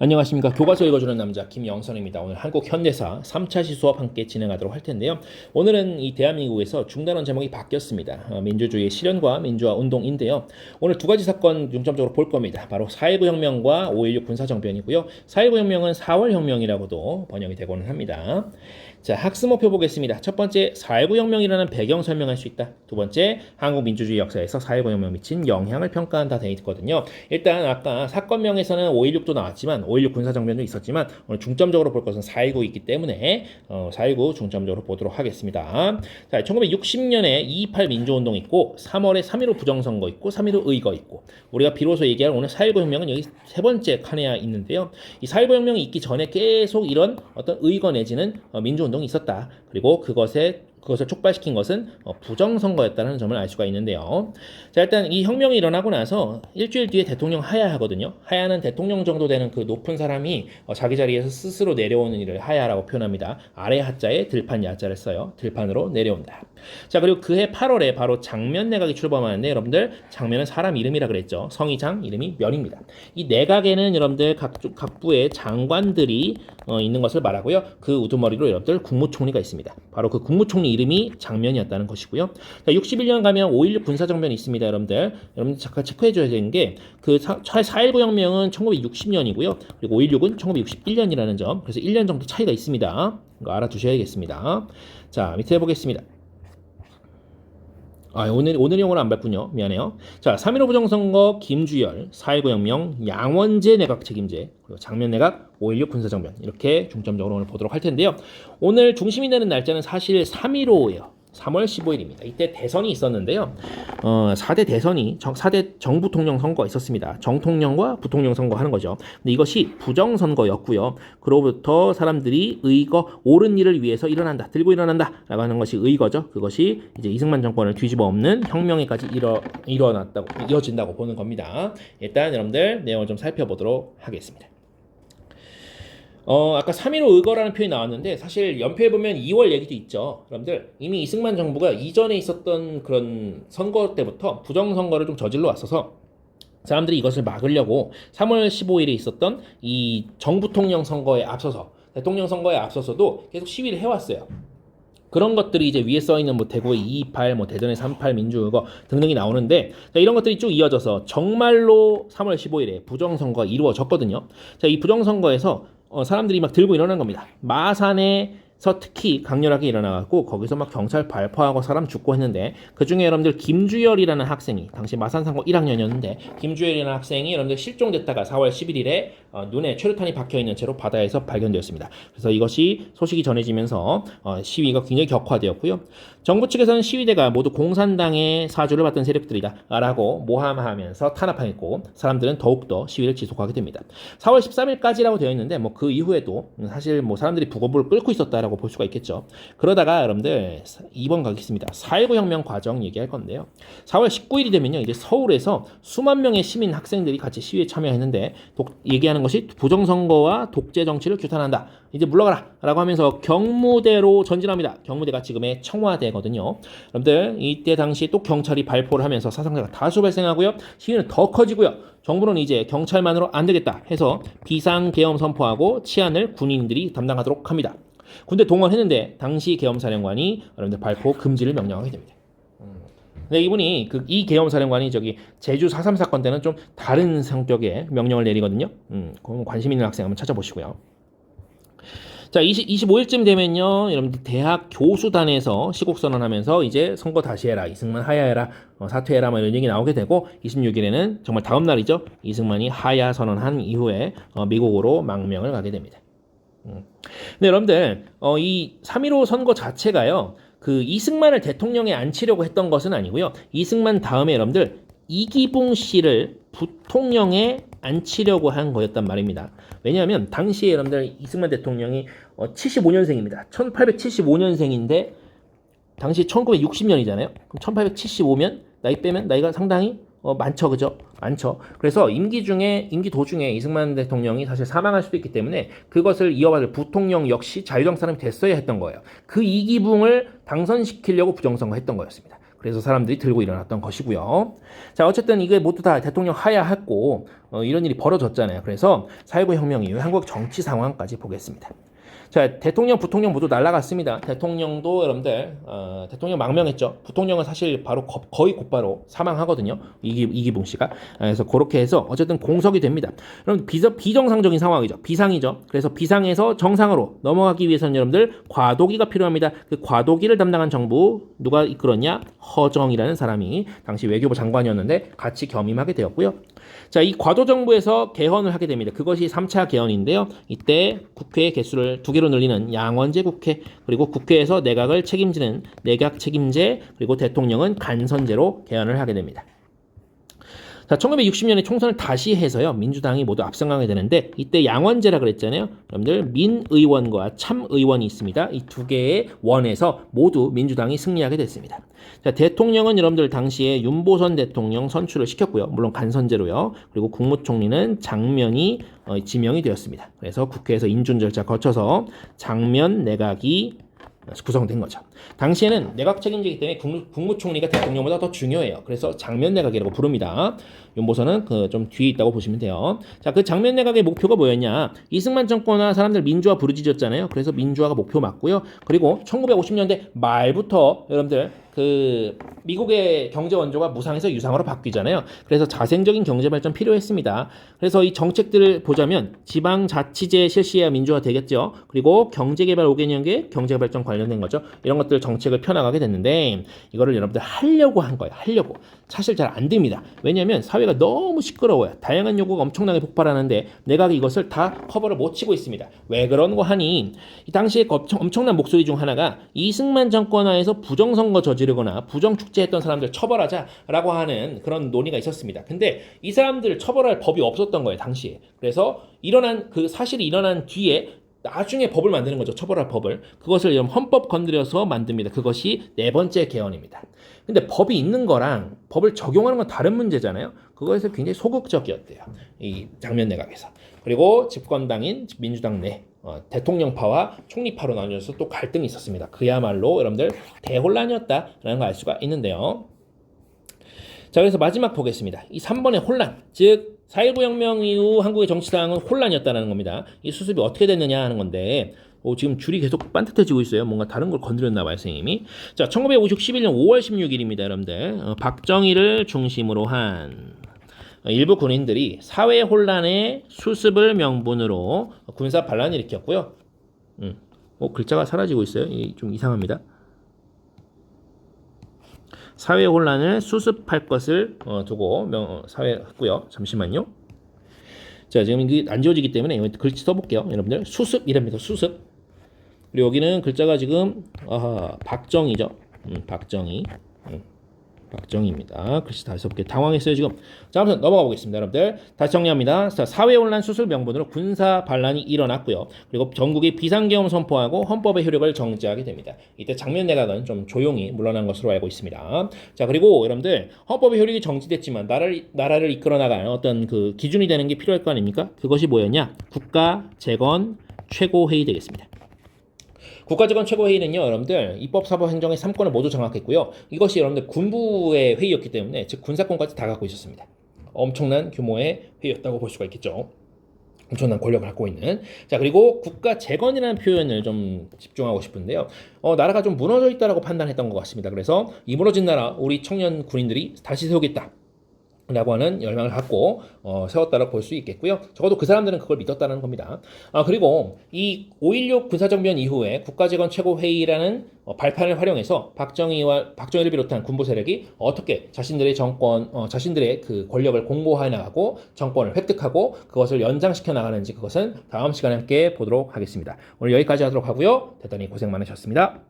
안녕하십니까. 교과서 읽어주는 남자 김영선입니다. 오늘 한국 현대사 3차시 수업 함께 진행하도록 할 텐데요. 오늘은 이 대한민국에서 중단원 제목이 바뀌었습니다. 민주주의의 실현과 민주화 운동인데요. 오늘 두 가지 사건 중점적으로 볼 겁니다. 바로 4.19 혁명과 5.16 군사정변이고요. 4.19 혁명은 4월 혁명이라고도 번역이 되고는 합니다. 자, 학습 목표 보겠습니다. 첫 번째, 4.19 혁명이라는 배경 설명할 수 있다. 두 번째, 한국 민주주의 역사에서 4.19 혁명 미친 영향을 평가한다 되어 있거든요. 일단 아까 사건명에서는 5.16도 나왔지만 5.16 군사정변도 있었지만 오늘 중점적으로 볼 것은 4.19 있기 때문에 4.19 중점적으로 보도록 하겠습니다. 자, 1960년에 2.28 민주운동 있고 3월에 3.15 부정선거 있고 3.15 의거 있고 우리가 비로소 얘기할 오늘 4.19 혁명은 여기 세 번째 칸에 있는데요. 이 4.19 혁명이 있기 전에 계속 이런 어떤 의거 내지는 민주운동이 있었다. 그리고 그것을 촉발시킨 것은 부정선거였다는 점을 알 수가 있는데요. 자, 일단 이 혁명이 일어나고 나서 일주일 뒤에 대통령 하야하거든요. 하야는 대통령 정도 되는 그 높은 사람이 자기 자리에서 스스로 내려오는 일을 하야라고 표현합니다. 아래 하자에 들판 야자를 써요. 들판으로 내려온다. 자, 그리고 그해 8월에 바로 장면 내각이 출범하는데 여러분들 장면은 사람 이름이라 그랬죠. 성이 장, 이름이 면입니다. 이 내각에는 여러분들 각 부의 장관들이 있는 것을 말하고요. 그 우두머리로 여러분들 국무총리가 있습니다. 바로 그 국무총리 이름이 장면이었다는 것이고요. 자, 61년 가면 5.16 군사정변이 있습니다. 여러분들 잠깐 체크해줘야 되는 게 그 4.19 혁명은 1960년이고요. 그리고 5.16은 1961년이라는 점. 그래서 1년 정도 차이가 있습니다. 이거 알아두셔야겠습니다. 자, 밑에 해보겠습니다. 오늘 영어는 안 봤군요. 미안해요. 자, 3.15 부정선거 김주열, 4.19 혁명 양원재 내각 책임제, 그리고 장면 내각 5.16 군사정변 이렇게 중점적으로 오늘 보도록 할 텐데요. 오늘 중심이 되는 날짜는 사실 3.15예요. 3월 15일입니다. 이때 대선이 있었는데요. 4대 대선이 4대 정부통령 선거가 있었습니다. 정통령과 부통령 선거 하는 거죠. 근데 이것이 부정선거였고요. 그로부터 사람들이 의거 옳은 일을 위해서 일어난다. 들고 일어난다. 라고 하는 것이 의거죠. 그것이 이제 이승만 정권을 뒤집어 엎는 혁명에까지 이어진다고 보는 겁니다. 일단 여러분들 내용을 좀 살펴보도록 하겠습니다. 아까 3.15 의거라는 표현이 나왔는데 사실 연표해보면 2월 얘기도 있죠. 여러분들 이미 이승만 정부가 이전에 있었던 그런 선거 때부터 부정선거를 좀 저질러 왔어서 사람들이 이것을 막으려고 3월 15일에 있었던 이 정부통령 선거에 앞서서 대통령 선거에 앞서서도 계속 시위를 해왔어요. 그런 것들이 이제 위에 써있는 뭐 대구의 2.28, 뭐 대전의 3.8 민주의거 등등이 나오는데 자, 이런 것들이 쭉 이어져서 정말로 3월 15일에 부정선거가 이루어졌거든요. 자, 이 부정선거에서 사람들이 막 들고 일어난 겁니다. 마산에서 특히 강렬하게 일어나갖고 거기서 막 경찰 발포하고 사람 죽고 했는데 그 중에 여러분들 김주열이라는 학생이 당시 마산상고 1학년이었는데 김주열이라는 학생이 여러분들 실종됐다가 4월 11일에 눈에 최루탄이 박혀있는 채로 바다에서 발견되었습니다. 그래서 이것이 소식이 전해지면서 시위가 굉장히 격화되었고요. 정부 측에서는 시위대가 모두 공산당의 사주를 받던 세력들이다 라고 모함하면서 탄압하였고 사람들은 더욱더 시위를 지속하게 됩니다. 4월 13일까지라고 되어 있는데 뭐 그 이후에도 사실 뭐 사람들이 북어부를 끓고 있었다라고 볼 수가 있겠죠. 그러다가 여러분들 2번 가겠습니다. 4.19 혁명 과정 얘기할 건데요. 4월 19일이 되면요. 이제 서울에서 수만 명의 시민 학생들이 같이 시위에 참여했는데 얘기하는 것이 부정선거와 독재 정치를 규탄한다. 이제 물러가라 라고 하면서 경무대로 전진합니다. 경무대가 지금의 청와대거든요. 여러분들 이때 당시 또 경찰이 발포를 하면서 사상자가 다수 발생하고요. 시위는 더 커지고요. 정부는 이제 경찰만으로 안 되겠다 해서 비상계엄 선포하고 치안을 군인들이 담당하도록 합니다. 군대 동원했는데 당시 계엄사령관이 여러분들 발포 금지를 명령하게 됩니다. 근데 이분이 이 계엄사령관이 제주 4.3 사건 때는 좀 다른 성격의 명령을 내리거든요. 그럼 관심 있는 학생 한번 찾아보시고요. 자, 25일쯤 되면요, 여러분들 대학 교수단에서 시국선언하면서 이제 선거 다시 해라, 이승만 하야해라, 사퇴해라, 이런 얘기 나오게 되고 26일에는 정말 다음 날이죠. 이승만이 하야 선언한 이후에 미국으로 망명을 가게 됩니다. 근데 여러분들 이 3.15 선거 자체가요, 그 이승만을 대통령에 앉히려고 했던 것은 아니고요. 이승만 다음에 여러분들 이기붕 씨를 부통령에 앉히려고 한 거였단 말입니다. 왜냐하면 당시에 여러분들 이승만 대통령이 75년생입니다. 1875년생인데 당시 1960년이잖아요. 그럼 1875면 나이 빼면 나이가 상당히 많죠, 그죠? 많죠. 그래서 임기 도중에 이승만 대통령이 사실 사망할 수도 있기 때문에 그것을 이어받을 부통령 역시 자유당 사람이 됐어야 했던 거예요. 그 이기붕을 당선시키려고 부정선거 했던 거였습니다. 그래서 사람들이 들고 일어났던 것이고요. 자, 어쨌든 이게 모두 다 대통령 하야했고 이런 일이 벌어졌잖아요. 그래서 4.19 혁명 이후에 한국 정치 상황까지 보겠습니다. 자, 대통령, 부통령 모두 날아갔습니다. 대통령도 여러분들 대통령 망명했죠. 부통령은 사실 바로 거의 곧바로 사망하거든요. 이기붕 씨가. 그래서 그렇게 해서 어쨌든 공석이 됩니다. 그럼 비정상적인 상황이죠. 비상이죠. 그래서 비상에서 정상으로 넘어가기 위해서는 여러분들 과도기가 필요합니다. 그 과도기를 담당한 정부 누가 이끌었냐? 허정이라는 사람이 당시 외교부 장관이었는데 같이 겸임하게 되었고요. 자, 이 과도정부에서 개헌을 하게 됩니다. 그것이 3차 개헌인데요. 이때 국회의 개수를 2개로 늘리는 양원제 국회, 그리고 국회에서 내각을 책임지는 내각 책임제, 그리고 대통령은 간선제로 개헌을 하게 됩니다. 자, 1960년에 총선을 다시 해서요. 민주당이 모두 압승하게 되는데 이때 양원제라 그랬잖아요. 여러분들 민의원과 참의원이 있습니다. 이 두 개의 원에서 모두 민주당이 승리하게 됐습니다. 자, 대통령은 여러분들 당시에 윤보선 대통령 선출을 시켰고요. 물론 간선제로요. 그리고 국무총리는 장면이 지명이 되었습니다. 그래서 국회에서 인준 절차 거쳐서 장면 내각이 구성된 거죠. 당시에는 내각 책임제이기 때문에 국무총리가 대통령보다 더 중요해요. 그래서 장면 내각이라고 부릅니다. 윤보선은 좀 뒤에 있다고 보시면 돼요. 자, 그 장면 내각의 목표가 뭐였냐? 이승만 정권과 사람들 민주화 부르짖었잖아요. 그래서 민주화가 목표 맞고요. 그리고 1950년대 말부터 여러분들 미국의 경제 원조가 무상에서 유상으로 바뀌잖아요. 그래서 자생적인 경제 발전 필요했습니다. 그래서 이 정책들을 보자면 지방자치제 실시해야 민주화 되겠죠. 그리고 경제개발 5개년계 경제발전 관련된 거죠. 이런 것들 정책을 펴나가게 됐는데 이거를 여러분들 하려고 한 거예요. 하려고. 사실 잘 안 됩니다. 왜냐하면 사회가 너무 시끄러워요. 다양한 요구가 엄청나게 폭발하는데 내각이 이것을 다 커버를 못 치고 있습니다. 왜 그런 거 하니? 이 당시에 엄청난 목소리 중 하나가 이승만 정권 하에서 부정선거 저지르거나 부정축제했던 사람들 처벌하자라고 하는 그런 논의가 있었습니다. 근데 이 사람들을 처벌할 법이 없었던 거예요. 당시에. 그래서 그 사실이 일어난 뒤에 나중에 법을 만드는 거죠. 처벌할 법을. 그것을 헌법 건드려서 만듭니다. 그것이 네 번째 개헌입니다. 근데 법이 있는 거랑 법을 적용하는 건 다른 문제잖아요. 그거에서 굉장히 소극적이었대요. 이 장면 내각에서. 그리고 집권당인 민주당 내 대통령파와 총리파로 나뉘어서 또 갈등이 있었습니다. 그야말로 여러분들 대혼란이었다라는 걸 알 수가 있는데요. 자, 그래서 마지막 보겠습니다. 이 3번의 혼란, 즉 4.19 혁명 이후 한국의 정치 상황은 혼란이었다는 겁니다. 이 수습이 어떻게 됐느냐 하는 건데 지금 줄이 계속 반듯해지고 있어요. 뭔가 다른 걸 건드렸나 봐요, 선생님이. 자, 1951년 5월 16일입니다, 여러분들. 박정희를 중심으로 한 일부 군인들이 사회 혼란의 수습을 명분으로 군사 반란을 일으켰고요. 글자가 사라지고 있어요. 좀 이상합니다. 사회 혼란을 수습할 것을 두고 사회했고요. 잠시만요. 자, 지금 이게 안 지워지기 때문에 글씨 써볼게요. 여러분들 수습이랍니다. 수습. 그리고 여기는 글자가 지금 박정희죠. 박정희입니다. 글씨 다시 써볼게요. 당황했어요 지금. 자, 아무튼 넘어가 보겠습니다. 여러분들 다시 정리합니다. 자, 사회혼란 수술 명분으로 군사 반란이 일어났고요. 그리고 전국이 비상계엄 선포하고 헌법의 효력을 정지하게 됩니다. 이때 장면 내각은 좀 조용히 물러난 것으로 알고 있습니다. 자, 그리고 여러분들 헌법의 효력이 정지됐지만 나라를 이끌어 나갈 어떤 그 기준이 되는 게 필요할 거 아닙니까? 그것이 뭐였냐? 국가 재건 최고회의 되겠습니다. 국가재건 최고회의는요, 여러분들 입법, 사법, 행정의 3권을 모두 장악했고요. 이것이 여러분들 군부의 회의였기 때문에 즉 군사권까지 다 갖고 있었습니다. 엄청난 규모의 회의였다고 볼 수가 있겠죠. 엄청난 권력을 갖고 있는. 자, 그리고 국가재건이라는 표현을 좀 집중하고 싶은데요. 나라가 좀 무너져 있다라고 판단했던 것 같습니다. 그래서 이 무너진 나라 우리 청년 군인들이 다시 세우겠다 라고 하는 열망을 갖고 세웠다라고 볼 수 있겠고요. 적어도 그 사람들은 그걸 믿었다는 겁니다. 그리고 이 5.16 군사정변 이후에 국가재건 최고회의라는 발판을 활용해서 박정희를 비롯한 군부 세력이 어떻게 자신들의 자신들의 그 권력을 공고해 나가고 정권을 획득하고 그것을 연장시켜 나가는지 그것은 다음 시간에 함께 보도록 하겠습니다. 오늘 여기까지 하도록 하고요. 대단히 고생 많으셨습니다.